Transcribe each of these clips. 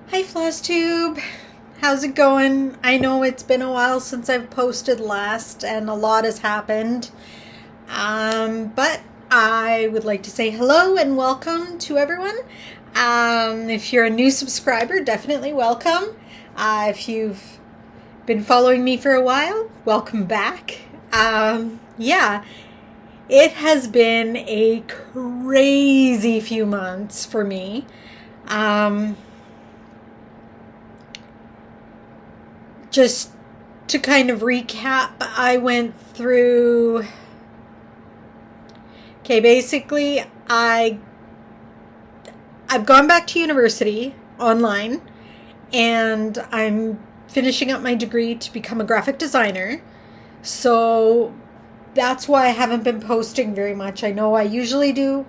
Hi FlossTube, how's it going? I know it's been a while since I've posted last and a lot has happened, but I would like to say hello and welcome to everyone. If you're a new subscriber, definitely welcome. If you've been following me for a while, welcome back. Yeah, it has been a crazy few months for me. Just to kind of recap, I went through, basically I've gone back to university online and I'm finishing up my degree to become a graphic designer. So that's why I haven't been posting very much. I know I used to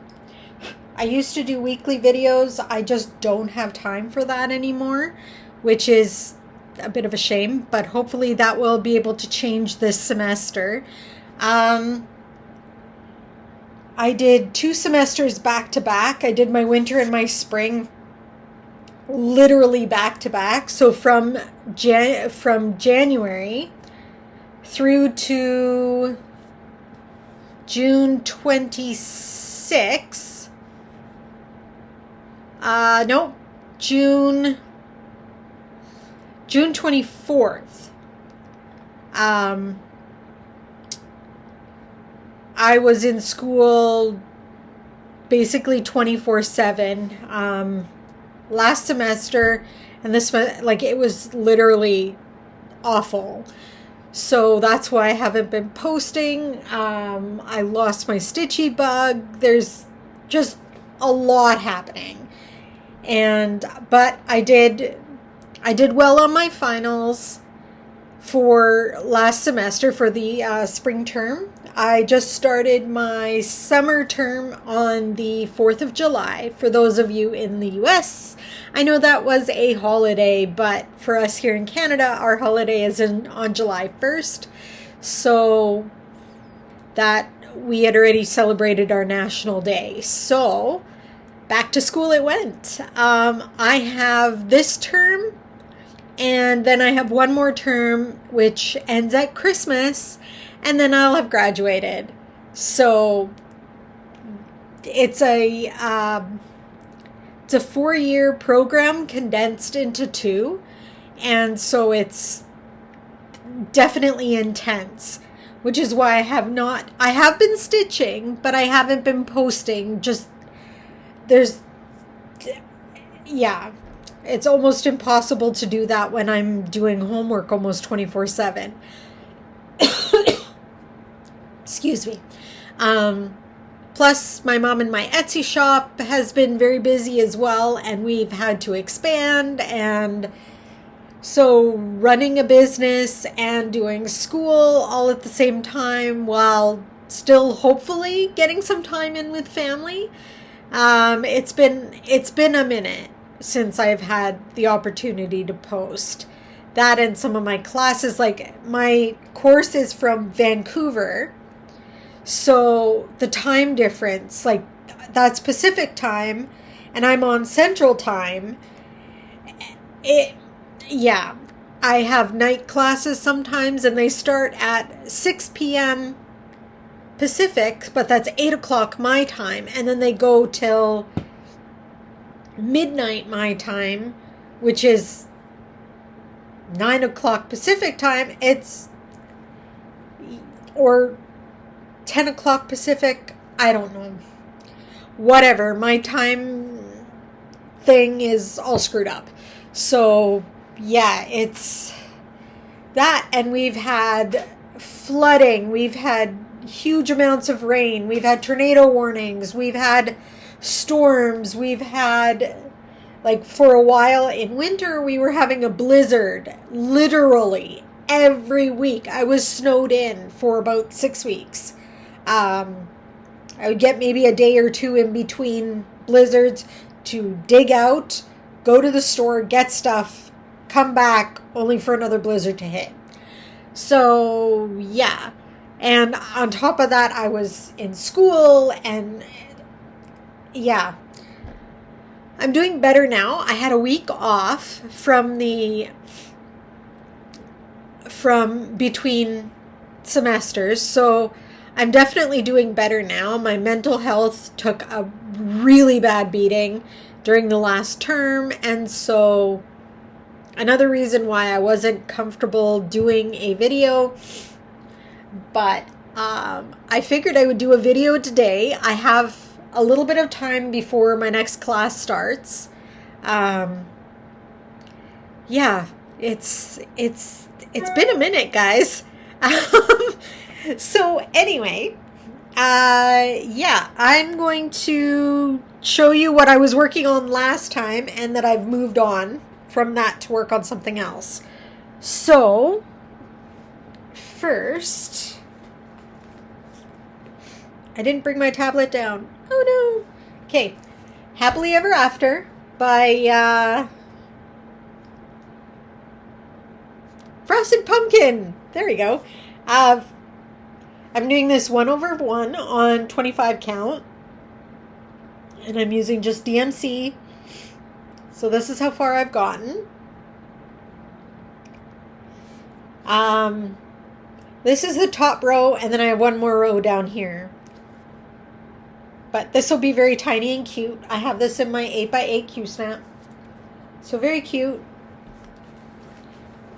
do weekly videos. I just don't have time for that anymore, which is a bit of a shame, but hopefully that will be able to change this semester. I did 2 semesters back to back. I did my winter and my spring literally back to back. So from January through to June 26th. June 24th, I was in school basically 24/7 last semester, and this, it was literally awful. So that's why I haven't been posting. I lost my stitchy bug. There's just a lot happening, but I did well on my finals for last semester for the spring term. I just started my summer term on the 4th of July. For those of you in the US, I know that was a holiday, but for us here in Canada, our holiday is on July 1st. So that we had already celebrated our national day. So back to school it went. I have this term, and then I have one more term which ends at Christmas, and then I'll have graduated. So it's a 4-year program condensed into 2, and so it's definitely intense, which is why I have been stitching, but I haven't been posting. It's almost impossible to do that when I'm doing homework almost 24/7. Excuse me. Plus, my mom and my Etsy shop has been very busy as well, and we've had to expand. And so running a business and doing school all at the same time while still hopefully getting some time in with family. It's been a minute since I've had the opportunity to post. That and some of my classes, like my course is from Vancouver, so the time difference, like that's Pacific time and I'm on Central time. I have night classes sometimes and they start at 6 p.m. Pacific, but that's 8 o'clock my time, and then they go till midnight my time, which is 9 o'clock Pacific time. Or 10 o'clock Pacific. I don't know. Whatever. My time thing is all screwed up. So yeah, it's that. And we've had flooding. We've had huge amounts of rain. We've had tornado warnings. We've had storms. We've had, for a while in winter, we were having a blizzard literally every week. I was snowed in for about 6 weeks. I would get maybe a day or 2 in between blizzards to dig out, go to the store, get stuff, come back, only for another blizzard to hit. So yeah. And on top of that, I was in school, and yeah. I'm doing better now. I had a week off from between semesters, so I'm definitely doing better now. My mental health took a really bad beating during the last term, and so another reason why I wasn't comfortable doing a video, but I figured I would do a video today. I have a little bit of time before my next class starts. Yeah, it's been a minute, guys. So anyway, yeah, I'm going to show you what I was working on last time and that I've moved on from that to work on something else. So first, I didn't bring my tablet down. Oh no. Okay. Happily Ever After by Frosted Pumpkin. There we go. I'm doing this 1/1 on 25 count. And I'm using just DMC. So this is how far I've gotten. This is the top row, and then I have one more row down here. But this will be very tiny and cute. I have this in my 8x8 Q-snap. So very cute.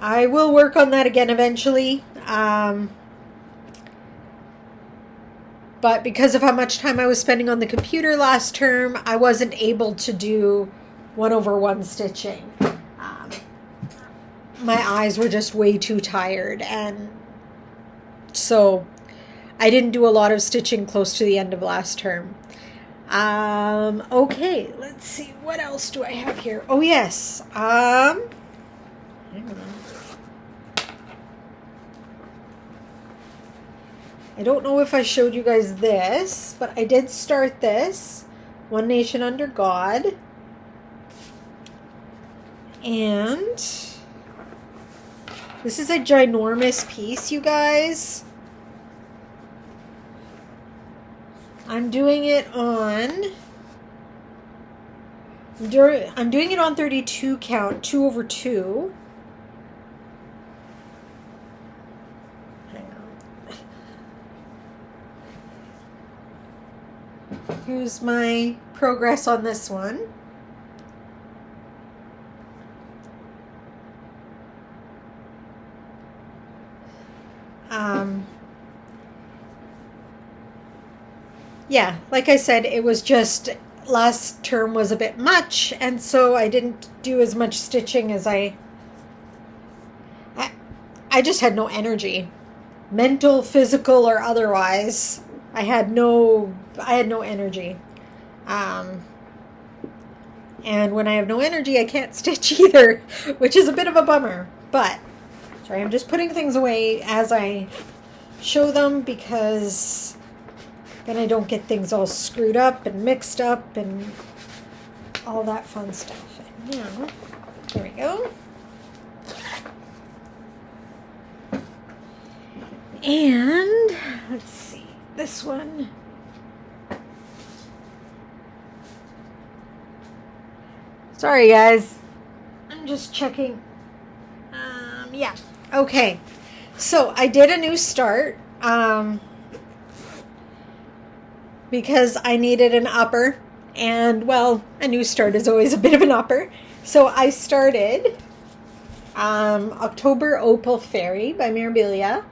I will work on that again eventually. But because of how much time I was spending on the computer last term, I wasn't able to do 1/1 stitching. My eyes were just way too tired, and so I didn't do a lot of stitching close to the end of last term. Okay, let's see. What else do I have here? Oh, yes. Hang on. I don't know if I showed you guys this, but I did start this. One Nation Under God. And this is a ginormous piece, you guys. I'm doing it on... I'm doing it on 32 count, 2/2. Here's my progress on this one. Yeah, like I said, it was just last term was a bit much, and so I didn't do as much stitching as I just had no energy, mental, physical, or otherwise. I had no energy. And when I have no energy, I can't stitch either, which is a bit of a bummer. But, sorry, I'm just putting things away as I show them, because then I don't get things all screwed up and mixed up and all that fun stuff. And now, there we go. And, let's see, this one. Sorry, guys. I'm just checking. Yeah. Okay. So, I did a new start. Because I needed an upper. And, well, a new start is always a bit of an upper. So, I started October Opal Fairy by Mirabilia.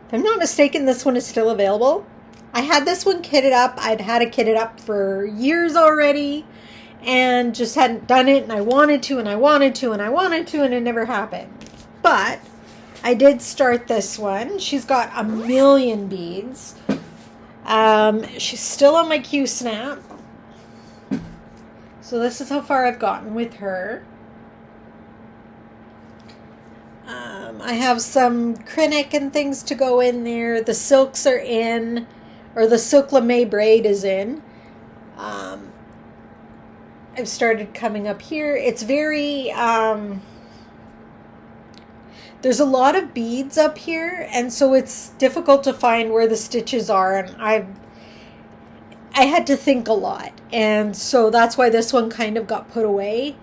If I'm not mistaken, this one is still available. I had this one kitted up. I'd had it kitted up for years already, and just hadn't done it, and I wanted to, and I wanted to, and I wanted to, and it never happened. But I did start this one. She's got 1,000,000 beads. She's still on my Q-snap. So this is how far I've gotten with her. I have some Krinnick and things to go in there. The silks are in, or the silk lame braid is in. I've started coming up here. It's very, there's a lot of beads up here, and so it's difficult to find where the stitches are. And I had to think a lot. And so that's why this one kind of got put away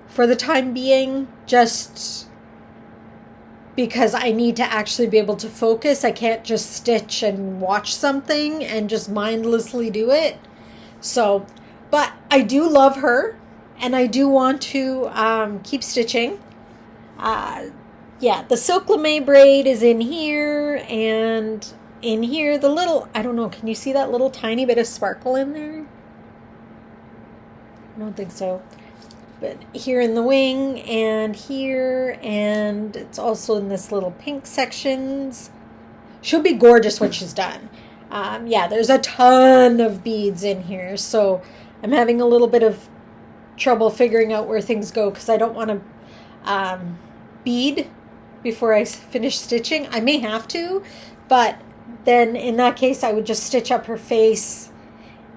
for the time being, just because I need to actually be able to focus. I can't just stitch and watch something and just mindlessly do it. So, but I do love her, and I do want to keep stitching. Yeah, the silk lame braid is in here, and in here, the little, I don't know, can you see that little tiny bit of sparkle in there? I don't think so. But here in the wing, and here, and it's also in this little pink sections. She'll be gorgeous when she's done. Yeah, there's a ton of beads in here, so I'm having a little bit of trouble figuring out where things go, because I don't want to bead before I finish stitching. I may have to, but then in that case I would just stitch up her face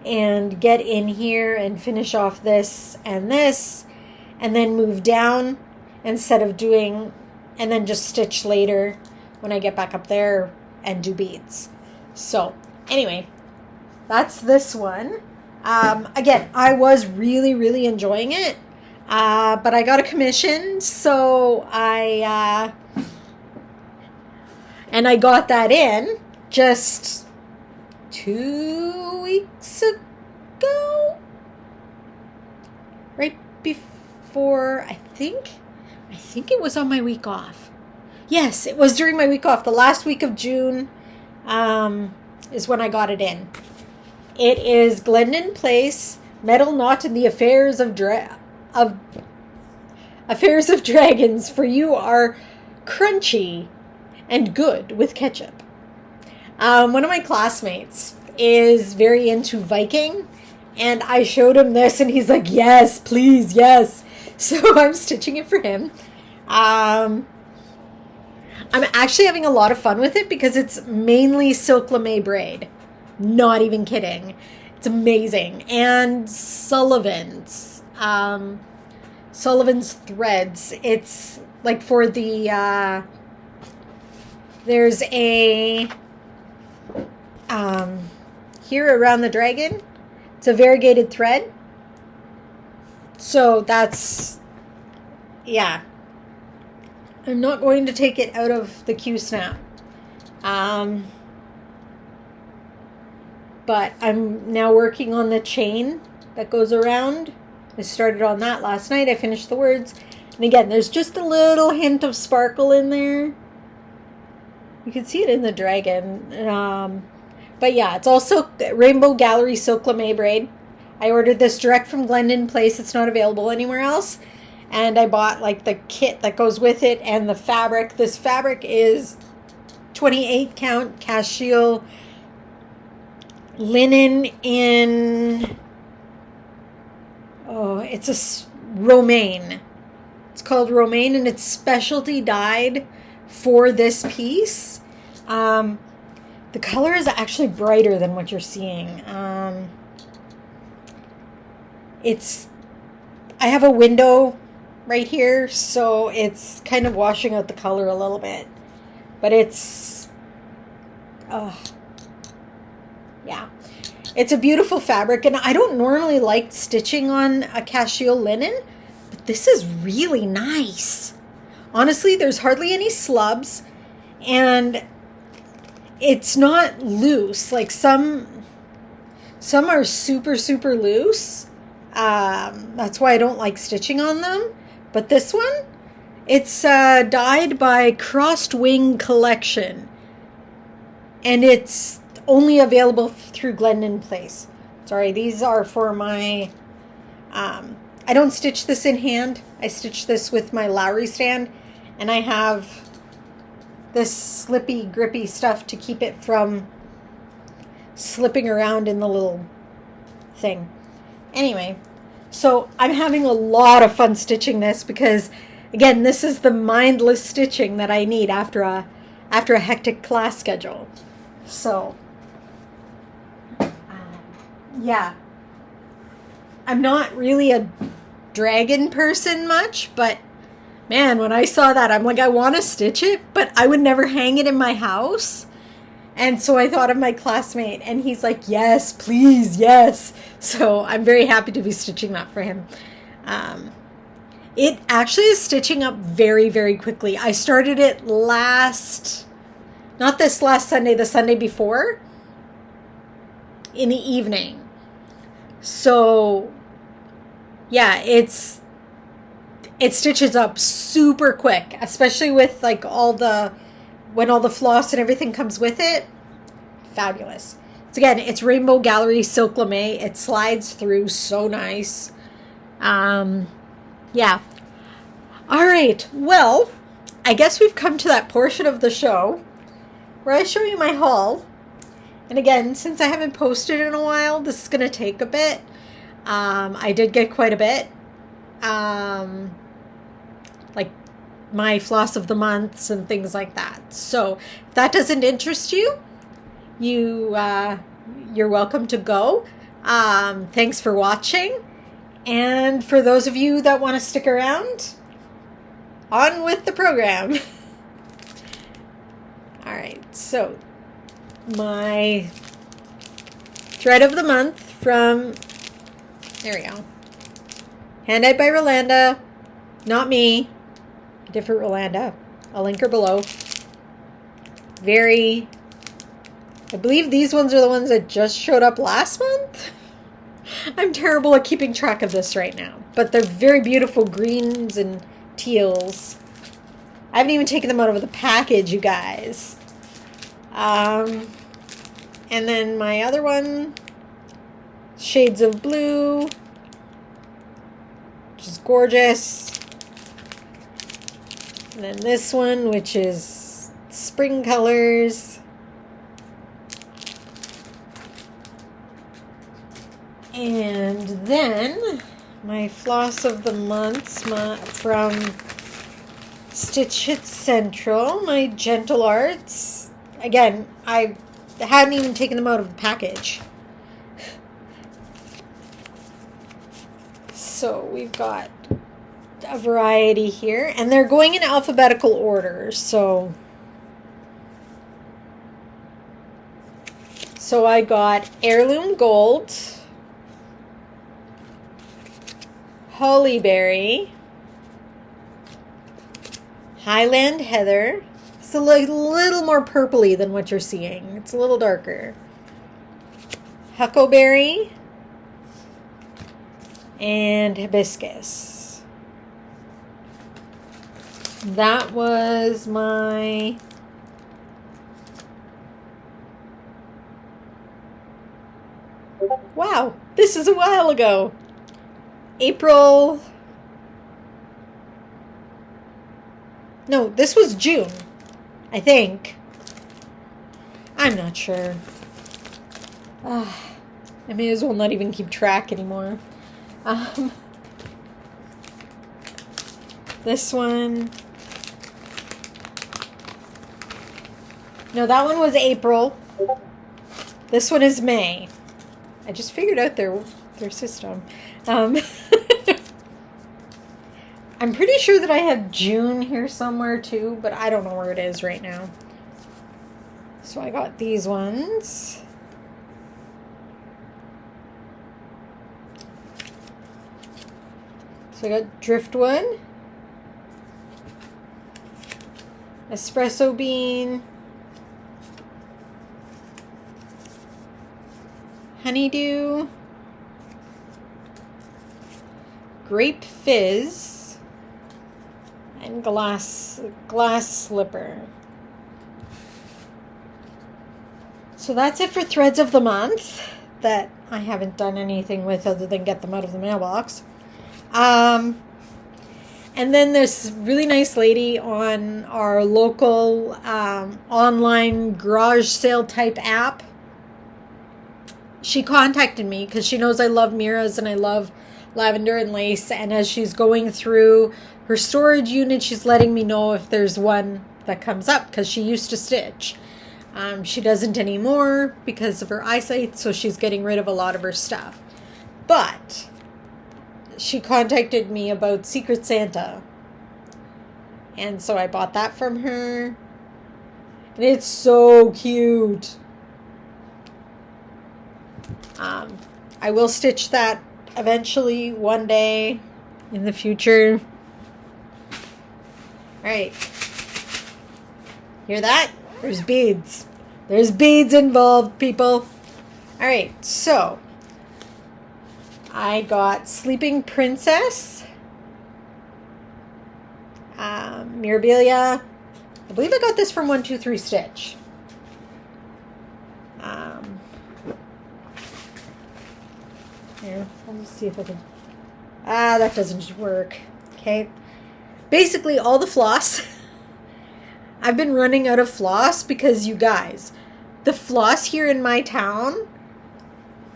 and get in here and finish off this, and then move down instead of doing, and then just stitch later when I get back up there and do beads. So anyway, that's this one. Again, I was really enjoying it, but I got a commission, so I got that in just 2 weeks ago, right before, I think it was on my week off. Yes, it was during my week off. The last week of June is when I got it in. It is Glendon Place, Metal Knot in the Affairs of Dragons, for you are crunchy and good with ketchup. One of my classmates is very into Viking, and I showed him this, and he's like, yes, please, yes. So I'm stitching it for him. I'm actually having a lot of fun with it because it's mainly silk lame braid. Not even kidding. It's amazing. And Sullivan's threads. It's like for the, there's a, here around the dragon, it's a variegated thread. So that's, yeah. I'm not going to take it out of the Q-snap. But I'm now working on the chain that goes around. I started on that last night. I finished the words. And again, there's just a little hint of sparkle in there. You can see it in the dragon. But yeah, it's also Rainbow Gallery Silk Lame Braid. I ordered this direct from Glendon Place. It's not available anywhere else. And I bought like the kit that goes with it and the fabric. This fabric is 28 count cashel linen in, oh, it's a romaine. It's called romaine, and it's specialty dyed for this piece. The color is actually brighter than what you're seeing. I have a window right here, so it's kind of washing out the color a little bit, but it's, yeah, it's a beautiful fabric. And I don't normally like stitching on a cashel linen, but this is really nice. Honestly, there's hardly any slubs, and it's not loose. Like some are super loose. That's why I don't like stitching on them. But this one, it's dyed by Crossed Wing Collection, and it's only available through Glendon Place. Sorry, these are for my, I don't stitch this in hand. I stitch this with my Lowry stand, and I have this slippy, grippy stuff to keep it from slipping around in the little thing. Anyway, so I'm having a lot of fun stitching this because, again, this is the mindless stitching that I need after a hectic class schedule. So, yeah. I'm not really a dragon person much, but man, when I saw that, I'm like, I want to stitch it, but I would never hang it in my house. And so I thought of my classmate, and he's like, yes, please, yes. So I'm very happy to be stitching that for him. It actually is stitching up very, very quickly. I started it not this last Sunday, the Sunday before, in the evening. So yeah, it stitches up super quick, especially with like when all the floss and everything comes with it. Fabulous. It's Rainbow Gallery Silk Lame. It slides through so nice. Yeah. All right. Well, I guess we've come to that portion of the show where I show you my haul. And again, since I haven't posted in a while, this is going to take a bit. I did get quite a bit. Like my floss of the months and things like that. So if that doesn't interest you, you're welcome to go. Thanks for watching. And for those of you that want to stick around, on with the program. All right, so my thread of the month from, there we go, Hand-Dyed by Rolanda, not me, different Rolanda. I'll link her below. I believe these ones are the ones that just showed up last month. I'm terrible at keeping track of this right now, but they're very beautiful greens and teals. I haven't even taken them out of the package, you guys. And then my other one, Shades of Blue, which is gorgeous. And then this one, which is Spring Colors. And then my floss of the months from Stitch It Central, my Gentle Arts. Again, I hadn't even taken them out of the package. So we've got a variety here, and they're going in alphabetical order. So I got Heirloom Gold, Hollyberry, Highland Heather. It's a little more purpley than what you're seeing. It's a little darker. Huckleberry and Hibiscus. That was my wow, this is a while ago. April. No, this was June, I think. I'm not sure. I may as well not even keep track anymore. This one. No, that one was April. This one is May. I just figured out their system. I'm pretty sure that I have June here somewhere too, but I don't know where it is right now. So I got these ones. So I got Driftwood, Espresso Bean, Honeydew, Grape Fizz, and Glass Slipper. So that's it for threads of the month that I haven't done anything with other than get them out of the mailbox. And then this really nice lady on our local online garage sale type app. She contacted me because she knows I love Mira's and I love lavender and lace. And as she's going through her storage unit, she's letting me know if there's one that comes up because she used to stitch. She doesn't anymore because of her eyesight, so she's getting rid of a lot of her stuff. But she contacted me about Secret Santa. And so I bought that from her. And it's so cute. I will stitch that eventually one day in the future. Alright. Hear that? There's beads. There's beads involved, people. Alright, so I got Sleeping Princess, Mirabilia. I believe I got this from 123 Stitch. Here, I'll see if I can. That doesn't work. Okay. Basically, all the floss. I've been running out of floss because, you guys, the floss here in my town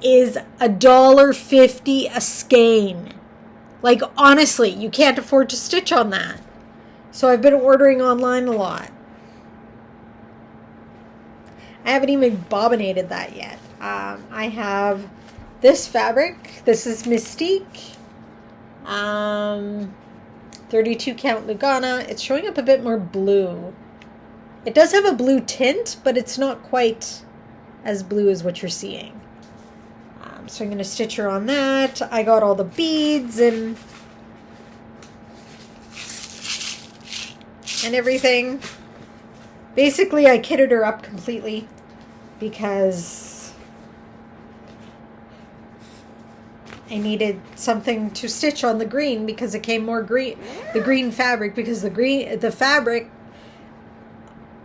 is $1.50 a skein. Like, honestly, you can't afford to stitch on that. So I've been ordering online a lot. I haven't even bobbinated that yet. I have this fabric. This is Mystique. 32 count Lugana. It's showing up a bit more blue. It does have a blue tint, but it's not quite as blue as what you're seeing. So I'm going to stitch her on that. I got all the beads and everything. Basically, I kitted her up completely because I needed something to stitch on the green because it came more green, the green fabric, because the fabric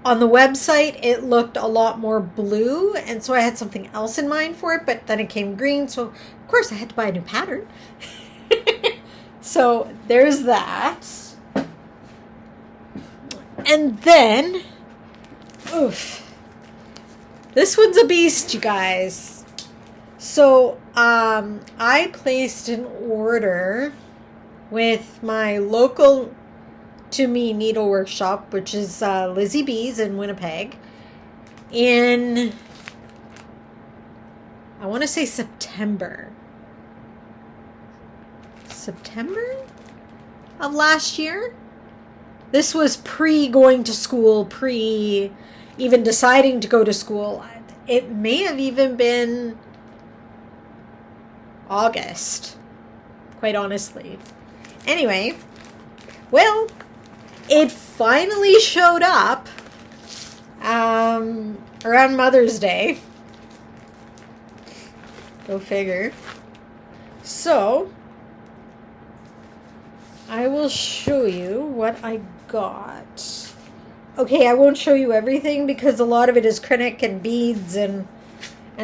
on the website, it looked a lot more blue, and so I had something else in mind for it, but then it came green, so of course I had to buy a new pattern. So there's that. And then, oof, this one's a beast, you guys. So I placed an order with my local to me needle workshop, which is Lizzie B's in Winnipeg, in, I want to say September of last year. This was pre going to school, pre even deciding to go to school. It may have even been August, quite honestly. Anyway, well, it finally showed up around Mother's Day. Go figure. So, I will show you what I got. Okay, I won't show you everything because a lot of it is Kreinik and beads and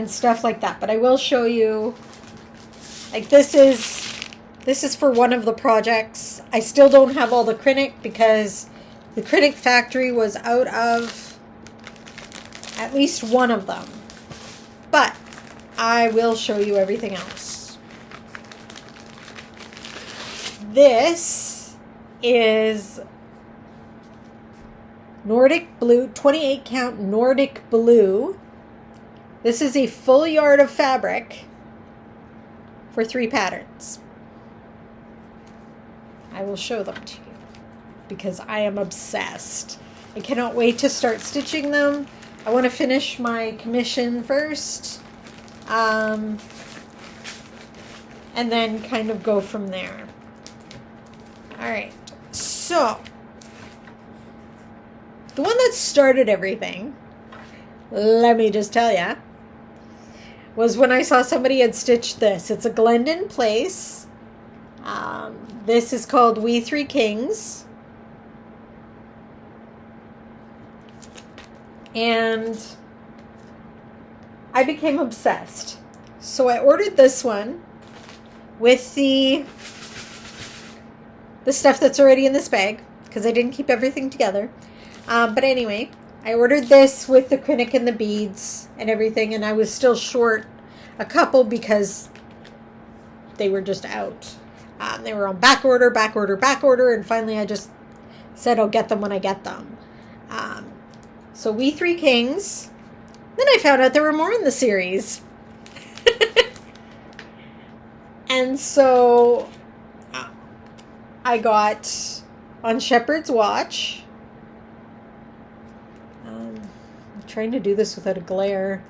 stuff like that. But I will show you, like, this is for one of the projects. I still don't have all the Kreinik because the Kreinik factory was out of at least one of them. But I will show you everything else. This is Nordic Blue, 28 count Nordic Blue. This is a full yard of fabric for 3 patterns. I will show them to you because I am obsessed. I cannot wait to start stitching them. I want to finish my commission first, and then kind of go from there. All right, so the one that started everything, let me just tell ya, was when I saw somebody had stitched this. It's a Glendon Place. This is called We Three Kings. And I became obsessed. So I ordered this one with the stuff that's already in this bag because I didn't keep everything together. But anyway, I ordered this with the Kreinik and the beads and everything, and I was still short a couple because they were just out. They were on back order, and finally I just said I'll get them when I get them. So We Three Kings. Then I found out there were more in the series. And so I got On Shepherd's Watch. trying to do this without a glare.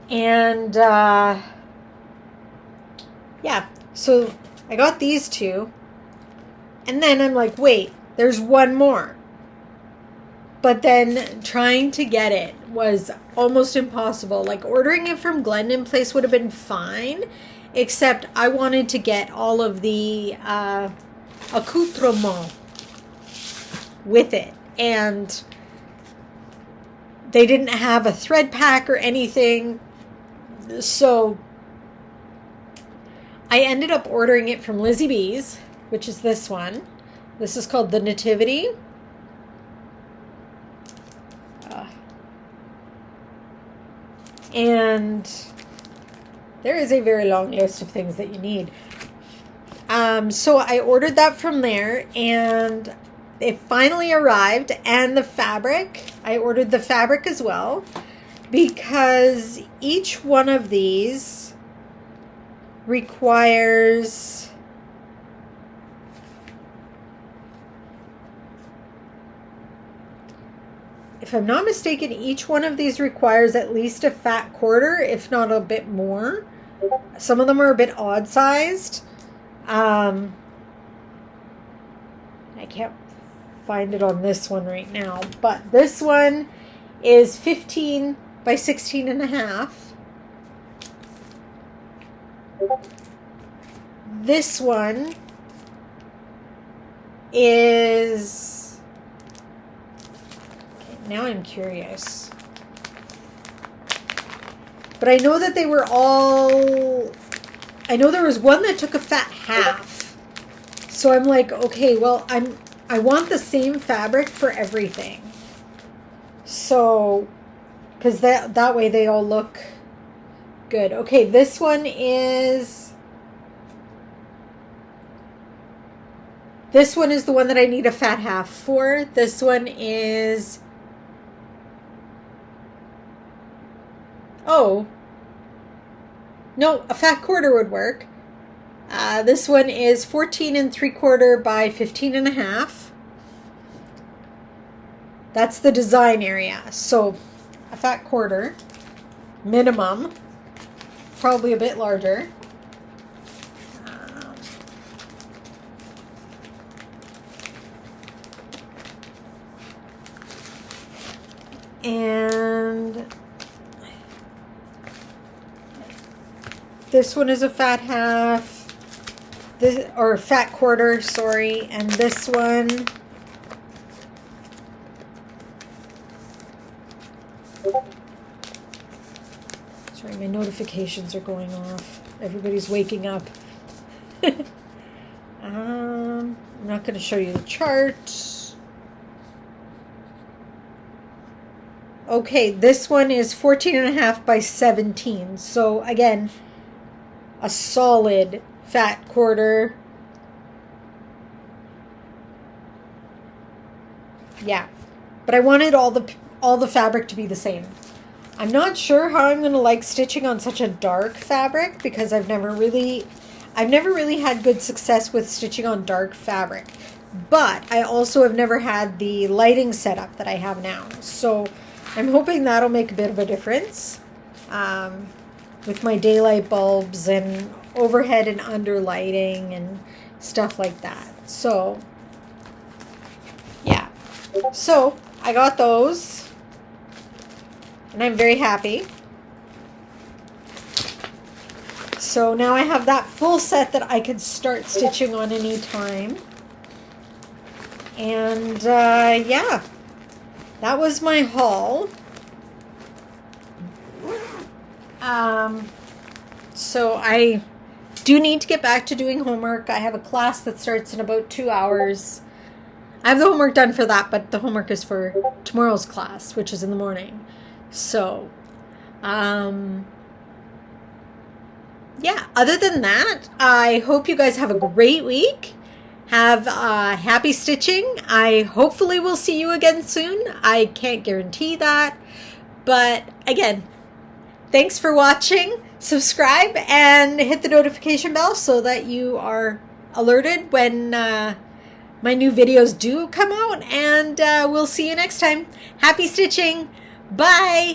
And yeah, so I got these two. And then I'm like, wait, there's one more. But then trying to get it was almost impossible. Like ordering it from Glendon Place would have been fine, except I wanted to get all of the accoutrements with it. And they didn't have a thread pack or anything. So I ended up ordering it from Lizzie B's, which is this one. This is called the Nativity. And there is a very long list of things that you need. So I ordered that from there, and it finally arrived. And the fabric, I ordered the fabric as well, because each one of these requires if I'm not mistaken, each one of these requires at least a fat quarter, if not a bit more. Some of them are a bit odd sized. I can't find it on this one right now, but this one is 15 by 16 and a half. This one is, okay, now I'm curious. But I know that they were all, I know there was one that took a fat half. So I'm like, okay, well, I want the same fabric for everything. So, because that way they all look good. Okay, this one is the one that I need a fat half for. This one is, oh, no, a fat quarter would work. This one is 14 3/4 by 15 and a half. That's the design area. So a fat quarter, minimum, probably a bit larger. And this one is a fat half. This, or fat quarter, sorry. And this one, sorry, my notifications are going off. Everybody's waking up. I'm not going to show you the chart. Okay, this one is 14 and a half by 17. So again, a solid fat quarter. Yeah, but I wanted all the fabric to be the same. I'm not sure how I'm going to like stitching on such a dark fabric, because I've never really had good success with stitching on dark fabric. But I also have never had the lighting setup that I have now. So I'm hoping that'll make a bit of a difference with my daylight bulbs and overhead and under lighting and stuff like that. So yeah, so I got those and I'm very happy. So now I have that full set that I could start stitching on any time. And yeah, that was my haul. So I do need to get back to doing homework. I have a class that starts in about 2 hours. I have the homework done for that, but the homework is for tomorrow's class, which is in the morning. So, yeah, other than that, I hope you guys have a great week. Have happy stitching. I hopefully will see you again soon. I can't guarantee that. But again, thanks for watching. Subscribe and hit the notification bell so that you are alerted when my new videos do come out, and we'll see you next time. Happy stitching. Bye.